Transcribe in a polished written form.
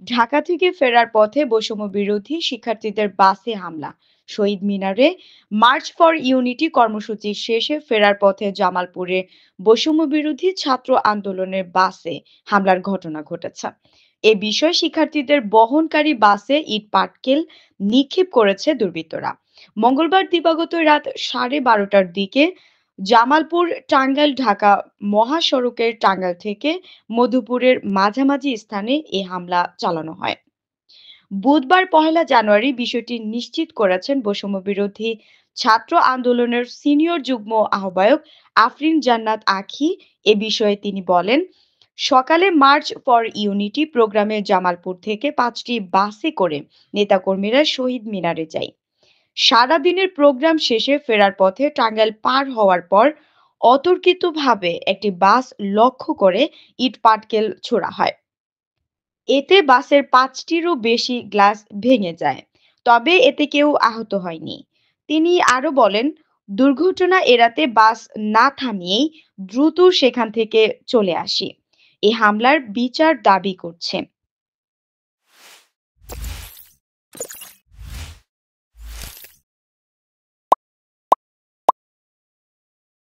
ঢাকা থেকে ফেরার পথে বৈষম্য বিরোধী শিক্ষার্থীদের বাসে হামলা। শহীদ মিনারে মার্চ ফর ইউনিটি কর্মসূচি শেষে ফেরার পথে জামালপুরে বৈষম্য বিরোধী ছাত্র আন্দোলনের বাসে হামলার ঘটনা ঘটেছে। এ বিষয়ে শিক্ষার্থীদের বহনকারী বাসে ইট পাটকেল নিক্ষেপ করেছে দুর্বৃত্তরা। মঙ্গলবার দিবাগত রাত 12:30টার দিকে জামালপুর টাঙ্গাইল ঢাকা মহাসড়কের টাঙ্গাইল থেকে মধুপুরের মাঝামাঝি স্থানে এ হামলা চালানো হয়। বুধবার 1 জানুয়ারি বিষয়টি নিশ্চিত করেছেন বৈষম্য বিরোধী ছাত্র আন্দোলনের সিনিয়র যুগ্ম আহ্বায়ক আফরিন জান্নাত আখি। এ বিষয়ে তিনি বলেন, সকালে মার্চ ফর ইউনিটি প্রোগ্রামে জামালপুর থেকে 5টি বাসে করে নেতাকর্মীরা শহীদ মিনারে যায়। সারাদিনের প্রোগ্রাম শেষে ফেরার পথে টাঙ্গাইল পার হওয়ার পর অতর্কিতভাবে একটি বাস লক্ষ্য করে ইট পাটকেল ছোড়া হয়। এতে বাসের 5টিরও বেশি গ্লাস ভেঙে যায়। তবে এতে কেউ আহত হয়নি। তিনি আরো বলেন, দুর্ঘটনা এড়াতে বাস না থামিয়েই দ্রুত সেখান থেকে চলে আসি। এই হামলার বিচার দাবি করছে।